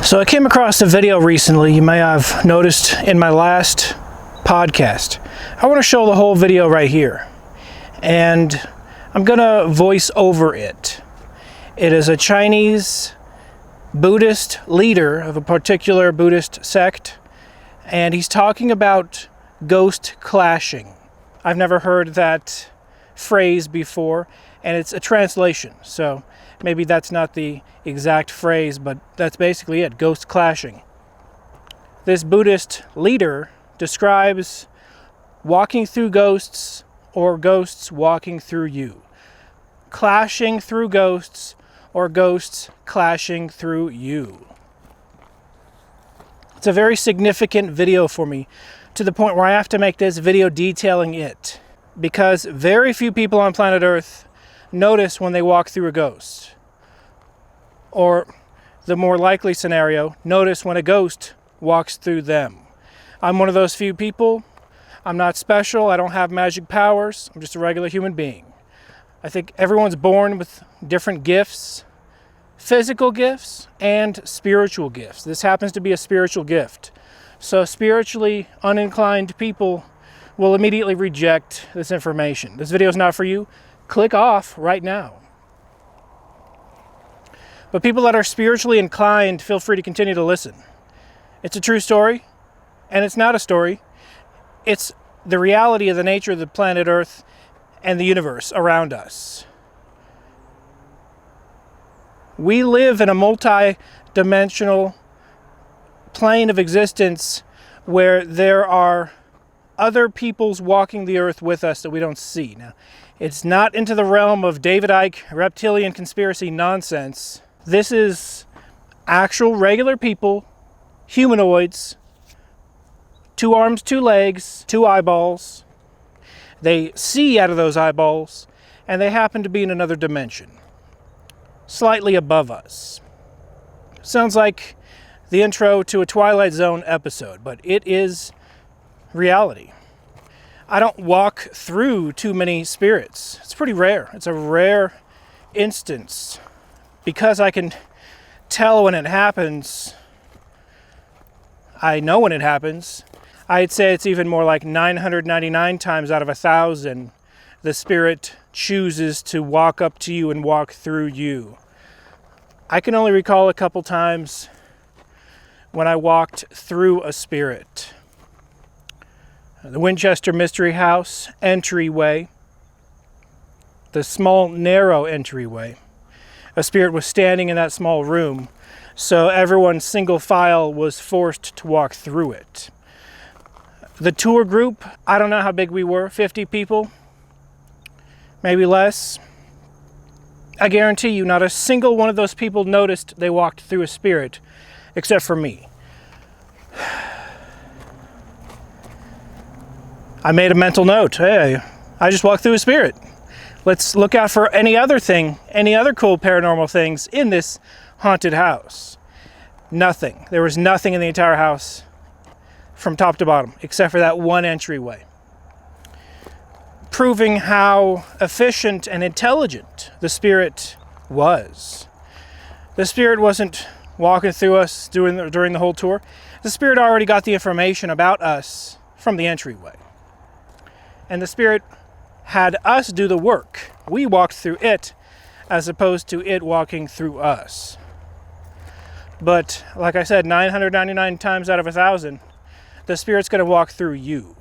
So I came across a video recently, you may have noticed in my last podcast. I want to show the whole video right here. And I'm going to voice over it. It is a Chinese Buddhist leader of a particular Buddhist sect. And he's talking about ghost clashing. I've never heard that phrase before. And it's a translation. So maybe that's not the exact phrase, but that's basically it, ghost clashing. This Buddhist leader describes walking through ghosts or ghosts walking through you. Clashing through ghosts or ghosts clashing through you. It's a very significant video for me, to the point where I have to make this video detailing it. Because very few people on planet Earth notice when they walk through a ghost. Or the more likely scenario, notice when a ghost walks through them. I'm one of those few people. I'm not special. I don't have magic powers. I'm just a regular human being. I think everyone's born with different gifts, physical gifts and spiritual gifts. This happens to be a spiritual gift. So spiritually uninclined people will immediately reject this information. This video is not for you. Click off right now. But people that are spiritually inclined, feel free to continue to listen. It's a true story, and it's not a story. It's the reality of the nature of the planet Earth and the universe around us. We live in a multi-dimensional plane of existence where there are other peoples walking the earth with us that we don't see. Now, it's not into the realm of David Icke reptilian conspiracy nonsense. This is actual regular people, humanoids, 2 arms, 2 legs, 2 eyeballs. They see out of those eyeballs, and they happen to be in another dimension, slightly above us. Sounds like the intro to a Twilight Zone episode, but it is reality. I don't walk through too many spirits. It's pretty rare. It's a rare instance. Because I can tell when it happens, I know when it happens. I'd say it's even more like 999 times out of 1,000, the spirit chooses to walk up to you and walk through you. I can only recall a couple times when I walked through a spirit. The Winchester Mystery House entryway, the small narrow entryway. A spirit was standing in that small room, so everyone single file was forced to walk through it. The tour group, I don't know how big we were, 50 people, maybe less. I guarantee you not a single one of those people noticed they walked through a spirit, except for me. I made a mental note, hey, I just walked through a spirit. Let's look out for any other thing, any other cool paranormal things in this haunted house. Nothing. There was nothing in the entire house from top to bottom, except for that one entryway. Proving how efficient and intelligent the spirit was. The spirit wasn't walking through us during the whole tour. The spirit already got the information about us from the entryway. And the spirit had us do the work. We walked through it as opposed to it walking through us. But like I said, 999 times out of 1,000, the spirit's going to walk through you.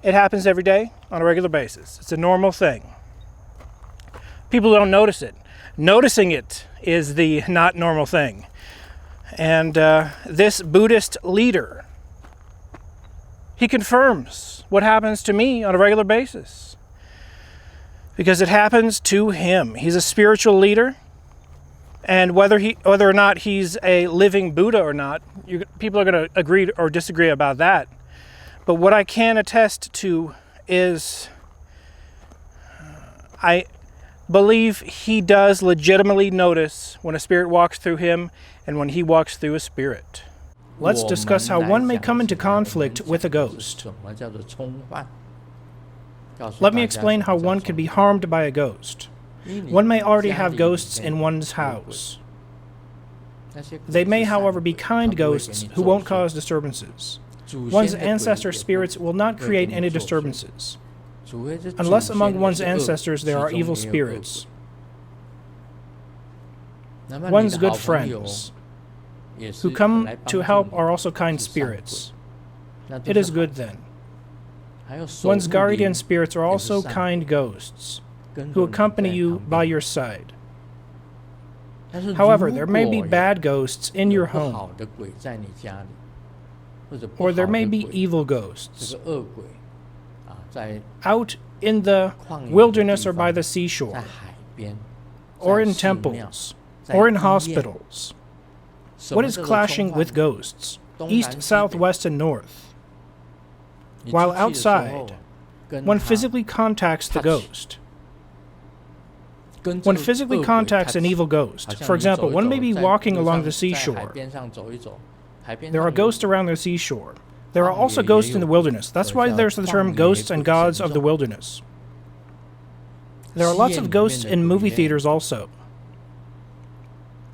It happens every day on a regular basis. It's a normal thing. People don't notice it. Noticing it is the not normal thing. And this Buddhist leader, he confirms what happens to me on a regular basis. Because it happens to him. He's a spiritual leader. And whether or not he's a living Buddha or not, people are going to agree or disagree about that. But what I can attest to is I believe he does legitimately notice when a spirit walks through him and when he walks through a spirit. Let's discuss how one may come into conflict with a ghost. Let me explain how one could be harmed by a ghost. One may already have ghosts in one's house. They may, however, be kind ghosts who won't cause disturbances. One's ancestor spirits will not create any disturbances, unless among one's ancestors there are evil spirits. One's good friends who come to help are also kind spirits. It is good then. One's guardian spirits are also kind ghosts who accompany you by your side. However, there may be bad ghosts in your home, or there may be evil ghosts out in the wilderness or by the seashore, or in temples, or in hospitals. What is clashing with ghosts? East, south, west, and north. While outside, one physically contacts the ghost. One physically contacts an evil ghost. For example, one may be walking along the seashore. There are ghosts around the seashore. There are also ghosts in the wilderness. That's why there's the term ghosts and gods of the wilderness. There are lots of ghosts in movie theaters also.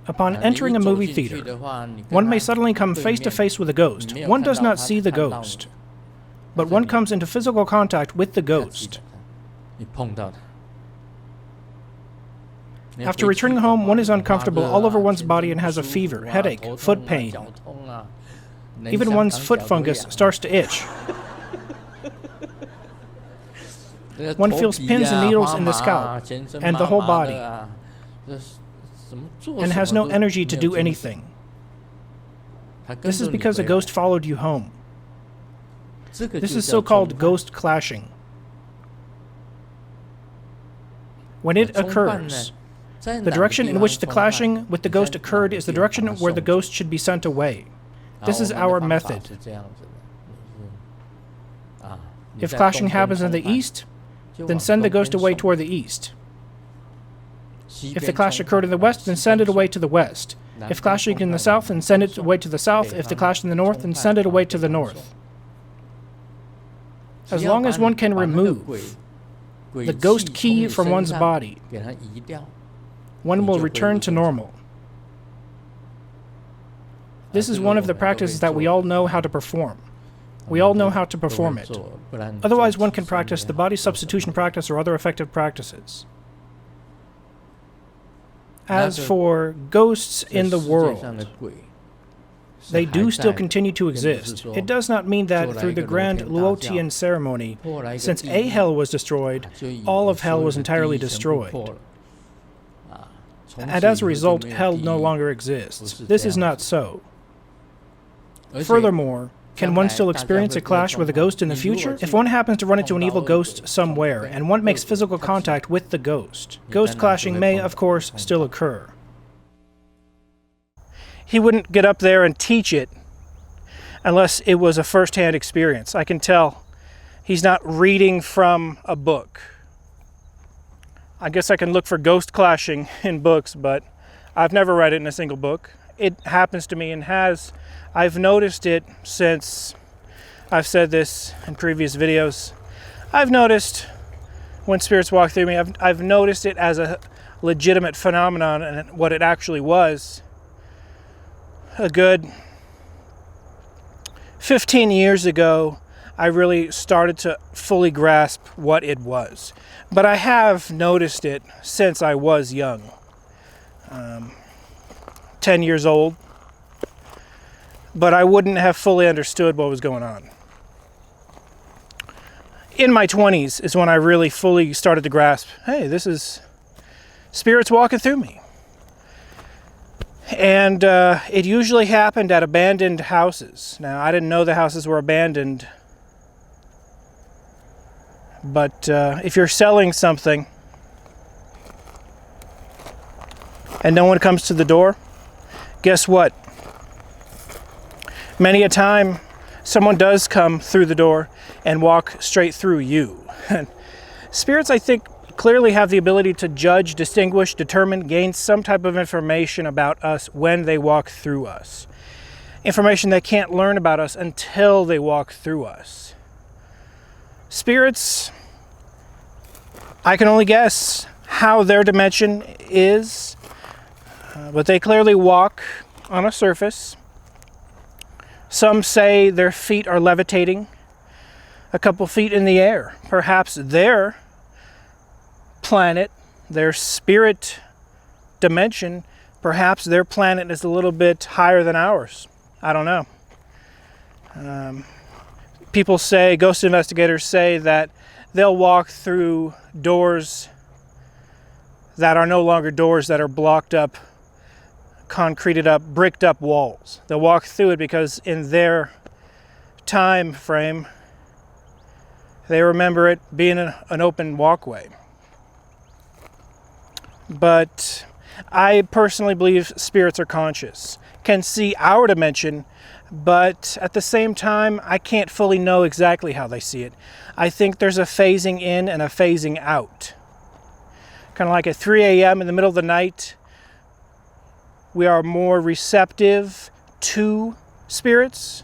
Upon entering a movie theater, one may suddenly come face to face with a ghost. One does not see the ghost, but one comes into physical contact with the ghost. After returning home, one is uncomfortable all over one's body and has a fever, headache, foot pain. Even one's foot fungus starts to itch. One feels pins and needles in the scalp and the whole body, and has no energy to do anything. This is because a ghost followed you home. This is so-called ghost clashing. When it occurs, the direction in which the clashing with the ghost occurred is the direction where the ghost should be sent away. This is our method. If clashing happens in the east, then send the ghost away toward the east. If the clash occurred in the west, then send it away to the west. If clashing in the south, then send it away to the south. If the clash in the north, then send it away to the north. As long as one can remove the ghost key from one's body, one will return to normal. This is one of the practices that we all know how to perform. We all know how to perform it. Otherwise, one can practice the body substitution practice or other effective practices. As for ghosts in the world, they do still continue to exist. It does not mean that through the grand Luotian ceremony, since a hell was destroyed, all of hell was entirely destroyed. And as a result, hell no longer exists. This is not so. Furthermore, can one still experience a clash with a ghost in the future? If one happens to run into an evil ghost somewhere, and one makes physical contact with the ghost, ghost clashing may, of course, still occur. He wouldn't get up there and teach it unless it was a first-hand experience. I can tell he's not reading from a book. I guess I can look for ghost clashing in books, but I've never read it in a single book. It happens to me and has. I've noticed it since I've said this in previous videos. I've noticed when spirits walk through me, I've noticed it as a legitimate phenomenon and what it actually was. A good 15 years ago, I really started to fully grasp what it was. But I have noticed it since I was young. 10 years old. But I wouldn't have fully understood what was going on. In my 20s is when I really fully started to grasp, hey, this is spirits walking through me. And it usually happened at abandoned houses. Now, I didn't know the houses were abandoned. But if you're selling something and no one comes to the door, guess what? Many a time, someone does come through the door and walk straight through you. Spirits, I think, clearly have the ability to judge, distinguish, determine, gain some type of information about us when they walk through us. Information they can't learn about us until they walk through us. Spirits, I can only guess how their dimension is, but they clearly walk on a surface. Some say their feet are levitating a couple feet in the air. Perhaps their planet, their spirit dimension, perhaps their planet is a little bit higher than ours. I don't know. People say, ghost investigators say that they'll walk through doors that are no longer doors, that are blocked up, concreted up, bricked up walls. They'll walk through it because in their time frame, they remember it being an open walkway. But I personally believe spirits are conscious, can see our dimension, but at the same time, I can't fully know exactly how they see it. I think there's a phasing in and a phasing out. Kind of like at 3 a.m. in the middle of the night, we are more receptive to spirits.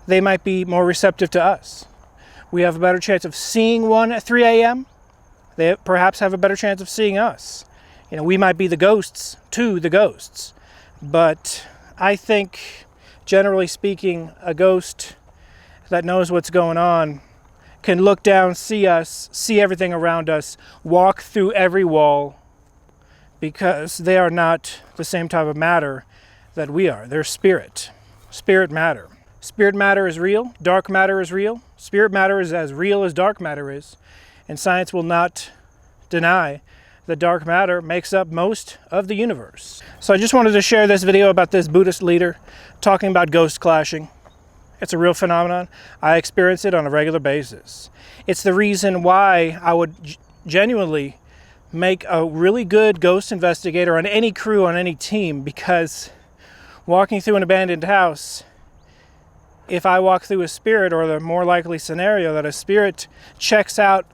They might be more receptive to us. We have a better chance of seeing one at 3 a.m. They perhaps have a better chance of seeing us. You know, we might be the ghosts to the ghosts. But I think, generally speaking, a ghost that knows what's going on can look down, see us, see everything around us, walk through every wall, because they are not the same type of matter that we are. They're spirit matter. Spirit matter is real, dark matter is real. Spirit matter is as real as dark matter is, and science will not deny that dark matter makes up most of the universe. So I just wanted to share this video about this Buddhist leader talking about ghost clashing. It's a real phenomenon. I experience it on a regular basis. It's the reason why I would genuinely make a really good ghost investigator on any crew, on any team, because walking through an abandoned house, if I walk through a spirit, or the more likely scenario that a spirit checks out,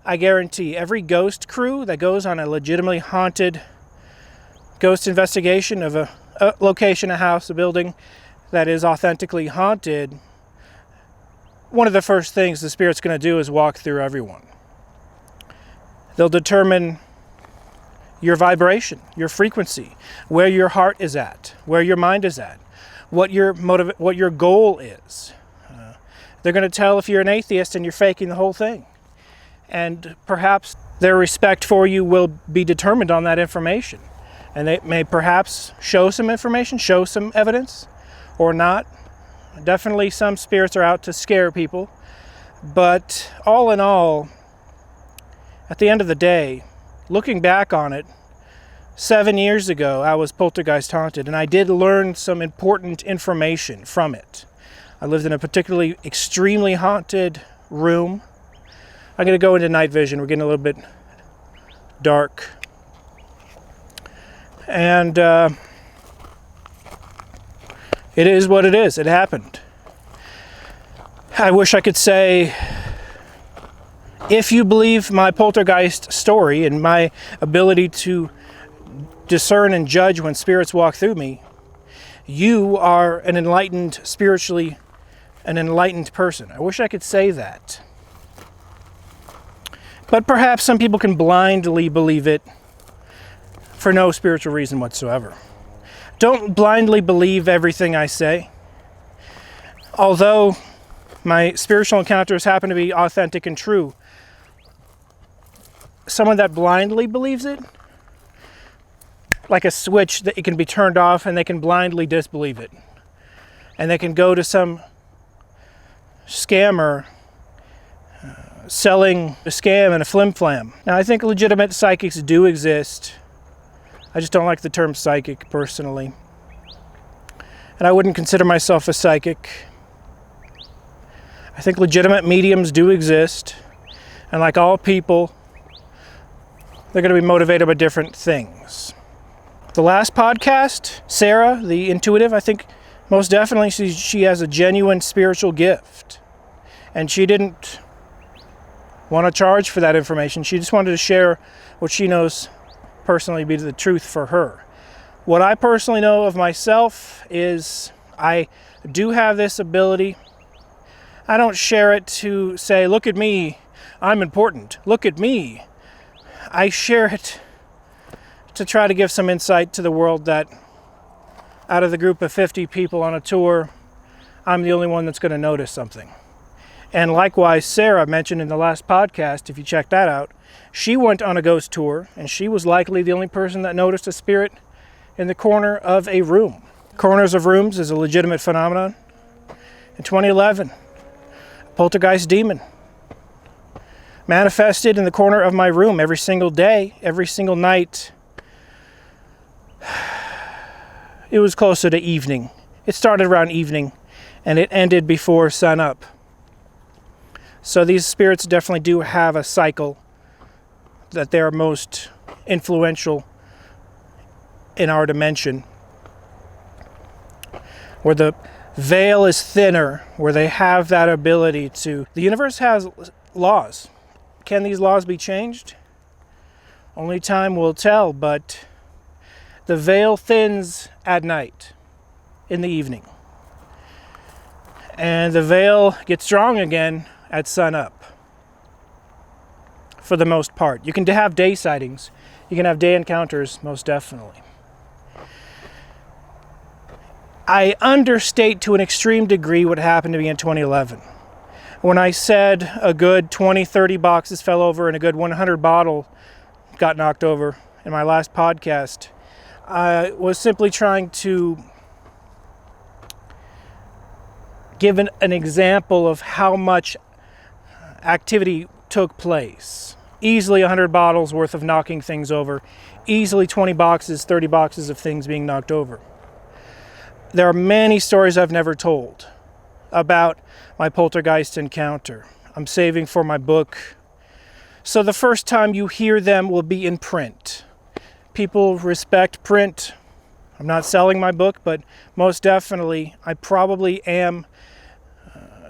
I guarantee every ghost crew that goes on a legitimately haunted ghost investigation of a location, a house, a building that is authentically haunted, one of the first things the spirit's going to do is walk through everyone. They'll determine your vibration, your frequency, where your heart is at, where your mind is at, what your goal is. They're going to tell if you're an atheist and you're faking the whole thing. And perhaps their respect for you will be determined on that information. And they may perhaps show some information, show some evidence, or not. Definitely some spirits are out to scare people. But all in all, at the end of the day, looking back on it, 7 years ago I was poltergeist haunted, and I did learn some important information from it. I lived in a particularly extremely haunted room. I'm going to go into night vision. We're getting a little bit dark. And it is what it is. It happened. I wish I could say, if you believe my poltergeist story and my ability to discern and judge when spirits walk through me, you are an enlightened, spiritually, an enlightened person. I wish I could say that. But perhaps some people can blindly believe it for no spiritual reason whatsoever. Don't blindly believe everything I say. Although my spiritual encounters happen to be authentic and true, someone that blindly believes it, like a switch that it can be turned off and they can blindly disbelieve it. And they can go to some scammer selling a scam and a flim-flam. Now, I think legitimate psychics do exist. I just don't like the term psychic personally. And I wouldn't consider myself a psychic. I think legitimate mediums do exist. And like all people, they're going to be motivated by different things. The last podcast, Sarah, the intuitive, I think most definitely she has a genuine spiritual gift. And she didn't want to charge for that information. She just wanted to share what she knows personally be the truth for her. What I personally know of myself is I do have this ability. I don't share it to say, look at me, I'm important, look at me. I share it to try to give some insight to the world that out of the group of 50 people on a tour, I'm the only one that's going to notice something. And likewise, Sarah mentioned in the last podcast, if you check that out, she went on a ghost tour, and she was likely the only person that noticed a spirit in the corner of a room. Corners of rooms is a legitimate phenomenon. In 2011, a poltergeist demon manifested in the corner of my room every single day, every single night. It was closer to evening. It started around evening, and it ended before sunup. So these spirits definitely do have a cycle that they're most influential in our dimension, where the veil is thinner, where they have that ability to... The universe has laws. Can these laws be changed? Only time will tell, but the veil thins at night, in the evening. And the veil gets strong again at sunup, for the most part. You can have day sightings. You can have day encounters, most definitely. I understate to an extreme degree what happened to me in 2011. When I said a good 20, 30 boxes fell over and a good 100 bottle got knocked over in my last podcast, I was simply trying to give an example of how much activity took place. Easily 100 bottles worth of knocking things over. Easily 20 boxes, 30 boxes of things being knocked over. There are many stories I've never told about my poltergeist encounter. I'm saving for my book. So the first time you hear them will be in print. People respect print. I'm not selling my book, but most definitely I probably am,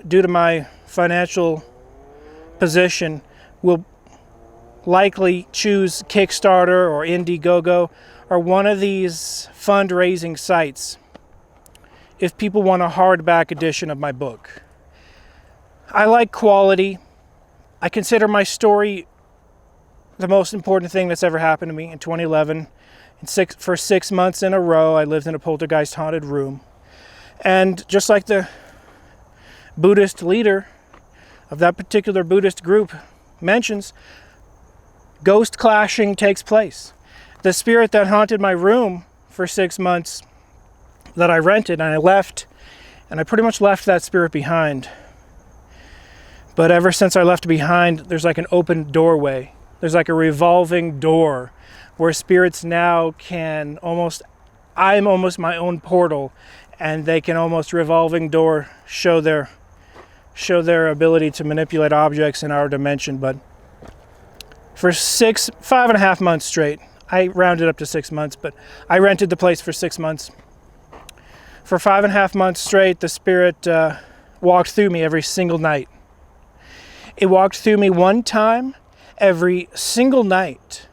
due to my financial position, will likely choose Kickstarter or Indiegogo or one of these fundraising sites if people want a hardback edition of my book. I like quality. I consider my story the most important thing that's ever happened to me. In 2011, for 6 months in a row, I lived in a poltergeist haunted room. And just like the Buddhist leader of that particular Buddhist group mentions, ghost clashing takes place. The spirit that haunted my room for 6 months that I rented, and I left, and I pretty much left that spirit behind. But ever since I left behind, there's like an open doorway. There's like a revolving door where spirits now can I'm almost my own portal, and they can almost revolving door show their ability to manipulate objects in our dimension. But for 5.5 months straight, I rounded up to 6 months, but I rented the place for 6 months. For 5.5 months straight, the spirit walked through me every single night. It walked through me one time every single night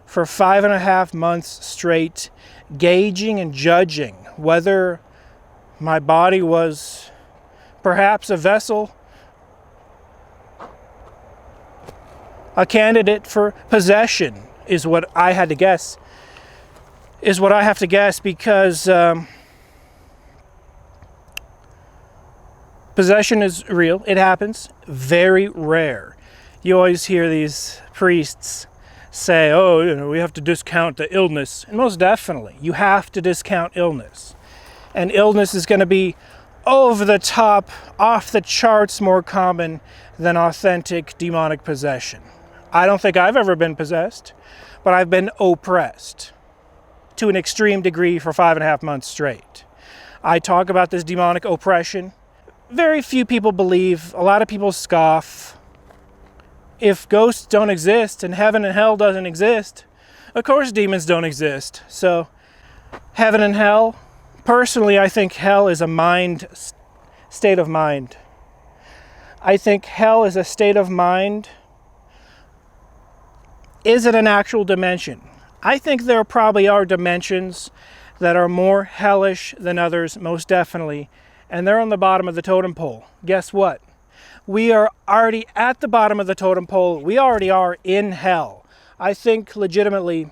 for 5.5 months straight, gauging and judging whether my body was perhaps a vessel, a candidate for possession, is what I had to guess. Is what I have to guess, because possession is real. It happens. Very rare. You always hear these priests say, oh, we have to discount the illness. And most definitely, you have to discount illness. And illness is going to be over the top, off the charts more common than authentic demonic possession. I don't think I've ever been possessed, but I've been oppressed to an extreme degree for 5.5 months straight. I talk about this demonic oppression. Very few people believe. A lot of people scoff. If ghosts don't exist and heaven and hell doesn't exist, of course demons don't exist. So heaven and hell, personally, I think hell is a state of mind. I think hell is a state of mind. Is it an actual dimension? I think there probably are dimensions that are more hellish than others, most definitely. And they're on the bottom of the totem pole. Guess what? We are already at the bottom of the totem pole. We already are in hell. I think legitimately,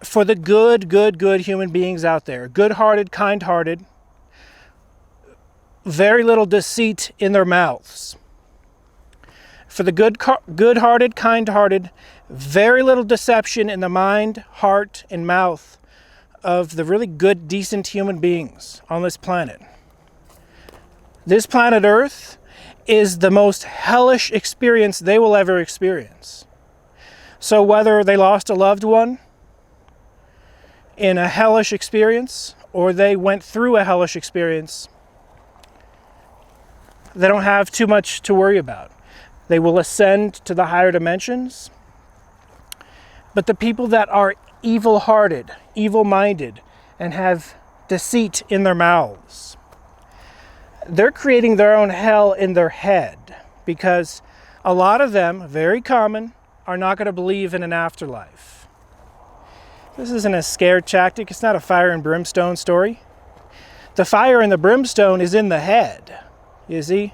for the good human beings out there, good-hearted, kind-hearted, very little deceit in their mouths. For the good-hearted, kind-hearted, very little deception in the mind, heart, and mouth of the really good, decent human beings on this planet. This planet Earth is the most hellish experience they will ever experience. So whether they lost a loved one in a hellish experience or they went through a hellish experience, they don't have too much to worry about. They will ascend to the higher dimensions. But the people that are evil-hearted, evil-minded, and have deceit in their mouths, they're creating their own hell in their head, because a lot of them, very common, are not going to believe in an afterlife. This isn't a scare tactic. It's not a fire and brimstone story. The fire and the brimstone is in the head, you see?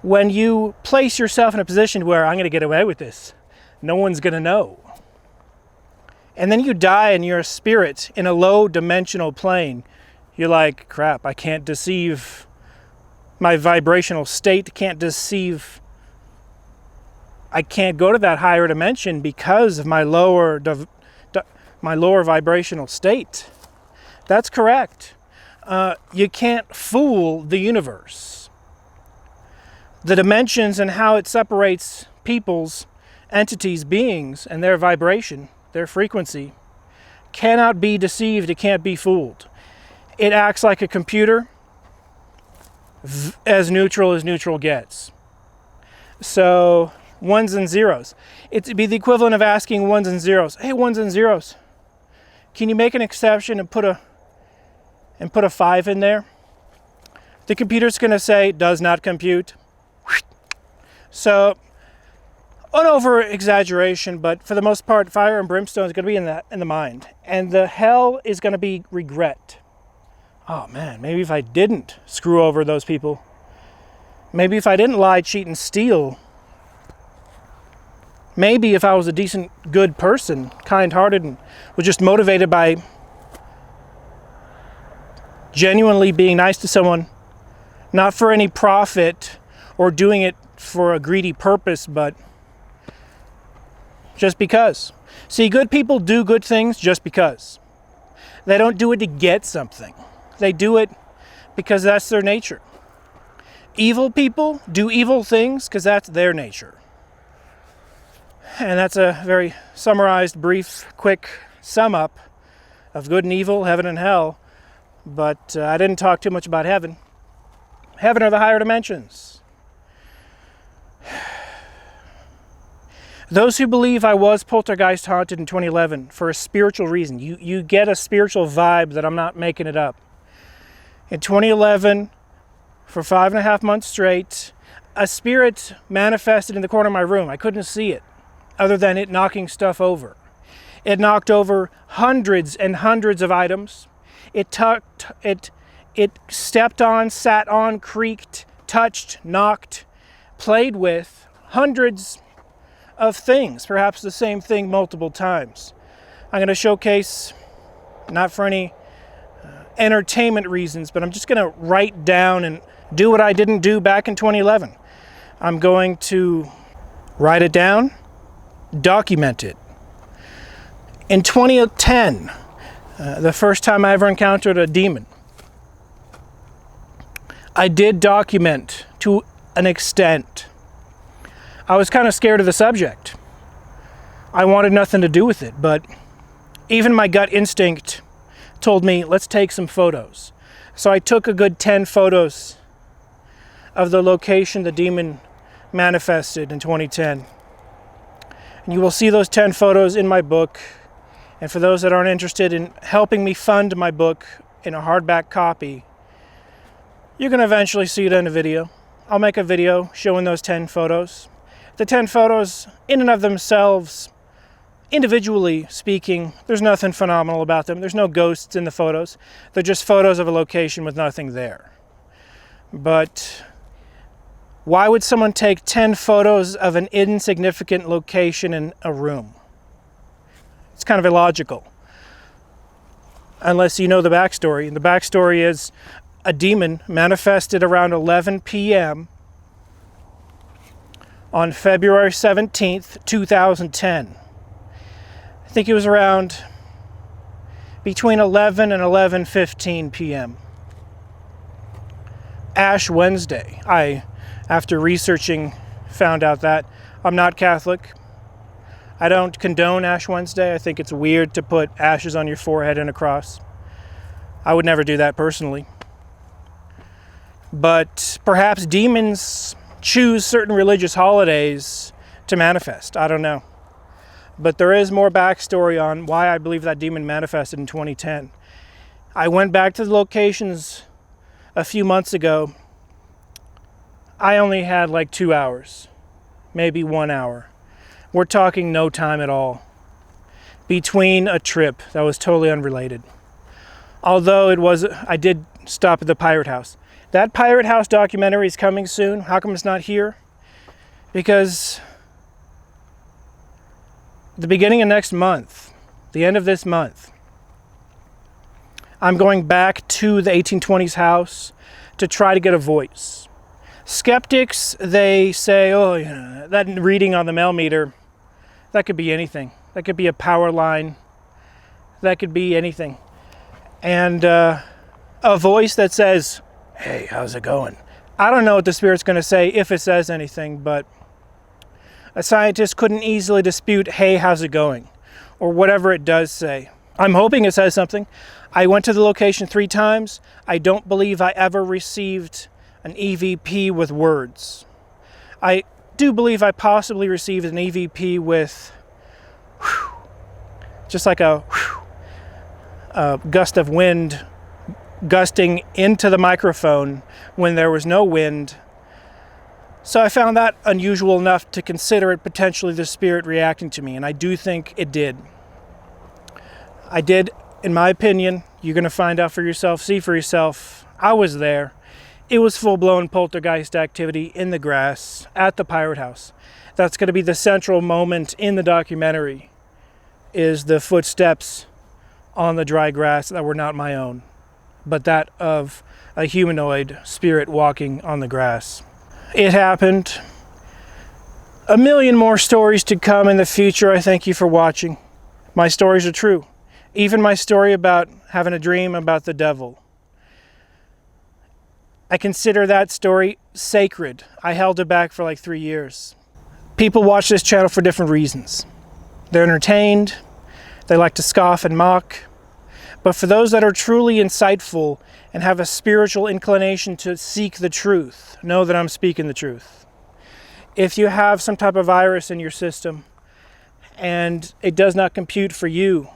When you place yourself in a position where I'm going to get away with this, no one's going to know. And then you die and you're a spirit in a low dimensional plane. You're like, crap, I can't deceive my vibrational state, I can't go to that higher dimension because of my lower vibrational state. That's correct. You can't fool the universe. The dimensions and how it separates people's, entities, beings, and their vibration, their frequency, cannot be deceived. It can't be fooled. It acts like a computer, as neutral gets. So, ones and zeros. It'd be the equivalent of asking ones and zeros. Hey, ones and zeros, can you make an exception and put a 5 in there? The computer's going to say, does not compute. So, an over-exaggeration, but for the most part, fire and brimstone is going to be in the mind. And the hell is going to be regret. Oh man, maybe if I didn't screw over those people, maybe if I didn't lie, cheat, and steal, maybe if I was a decent, good person, kind-hearted, and was just motivated by genuinely being nice to someone, not for any profit or doing it for a greedy purpose, but just because. See, good people do good things just because. They don't do it to get something. They do it because that's their nature. Evil people do evil things because that's their nature. And that's a very summarized, brief, quick sum up of good and evil, heaven and hell. But I didn't talk too much about heaven. Heaven are the higher dimensions. Those who believe I was poltergeist haunted in 2011 for a spiritual reason, you get a spiritual vibe that I'm not making it up. In 2011, for 5.5 months straight, a spirit manifested in the corner of my room. I couldn't see it, other than it knocking stuff over. It knocked over hundreds and hundreds of items. It stepped on, sat on, creaked, touched, knocked, played with hundreds of things, perhaps the same thing multiple times. I'm going to showcase, not for any entertainment reasons, but I'm just going to write down and do what I didn't do back in 2011. I'm going to write it down, document it. In 2010, the first time I ever encountered a demon, I did document to an extent. I was kind of scared of the subject. I wanted nothing to do with it, but even my gut instinct told me, let's take some photos. So I took a good 10 photos of the location the demon manifested in 2010. And you will see those 10 photos in my book. And for those that aren't interested in helping me fund my book in a hardback copy, you're going to eventually see it in a video. I'll make a video showing those 10 photos. The 10 photos, in and of themselves, individually speaking, there's nothing phenomenal about them. There's no ghosts in the photos. They're just photos of a location with nothing there. But why would someone take 10 photos of an insignificant location in a room? It's kind of illogical. unless you know the backstory. And the backstory is a demon manifested around 11 p.m. on February 17th, 2010. I think it was around between 11 and 11:15 p.m. Ash Wednesday. After researching, found out that I'm not Catholic. I don't condone Ash Wednesday. I think it's weird to put ashes on your forehead and a cross. I would never do that personally. But perhaps demons choose certain religious holidays to manifest. I don't know. But there is more backstory on why I believe that demon manifested in 2010. I went back to the locations a few months ago. I only had like 2 hours, maybe 1 hour. We're talking no time at all between a trip that was totally unrelated. Although I did stop at the Pirate House. That Pirate House documentary is coming soon. How come it's not here? Because the beginning of next month, the end of this month, I'm going back to the 1820s house to try to get a voice. Skeptics, they say, oh, that reading on the mail meter, that could be anything. That could be a power line. That could be anything. And a voice that says, hey, how's it going? I don't know what the spirit's going to say if it says anything, but a scientist couldn't easily dispute, hey, how's it going? Or whatever it does say. I'm hoping it says something. I went to the location 3 times. I don't believe I ever received an EVP with words. I do believe I possibly received an EVP with just like a gust of wind gusting into the microphone when there was no wind. So I found that unusual enough to consider it potentially the spirit reacting to me, and I do think it did. I did, in my opinion. You're going to find out for yourself, see for yourself. I was there. It was full-blown poltergeist activity in the grass at the Pirate House. That's going to be the central moment in the documentary, is the footsteps on the dry grass that were not my own, but that of a humanoid spirit walking on the grass. It happened. A million more stories to come in the future. I thank you for watching. My stories are true. Even my story about having a dream about the devil. I consider that story sacred. I held it back for like 3 years. People watch this channel for different reasons. They're entertained. They like to scoff and mock. But for those that are truly insightful and have a spiritual inclination to seek the truth, know that I'm speaking the truth. If you have some type of virus in your system and it does not compute for you,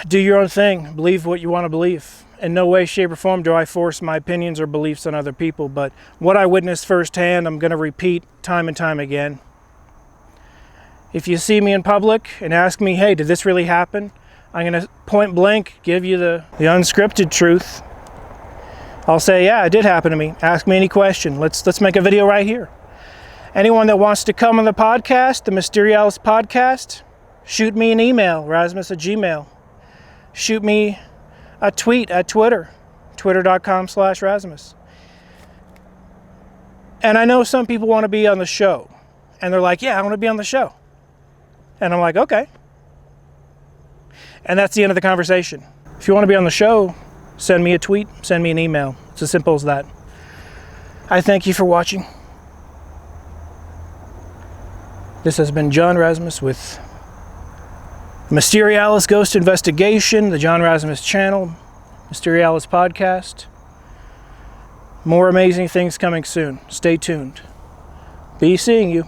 do your own thing. Believe what you want to believe. In no way, shape, or form do I force my opinions or beliefs on other people, but what I witnessed firsthand, I'm going to repeat time and time again. If you see me in public and ask me, hey, did this really happen? I'm going to point blank give you the unscripted truth. I'll say, yeah, it did happen to me. Ask me any question. Let's make a video right here. Anyone that wants to come on the podcast, the Mysterialis podcast, shoot me an email, Razimus@gmail. Shoot me a tweet at Twitter, twitter.com/Razimus. And I know some people want to be on the show. And they're like, yeah, I want to be on the show. And I'm like, okay. And that's the end of the conversation. If you want to be on the show, send me a tweet, send me an email. It's as simple as that. I thank you for watching. This has been John Razimus with Mysterialis Ghost Investigation, the John Razimus channel, Mysterialis podcast. More amazing things coming soon. Stay tuned. Be seeing you.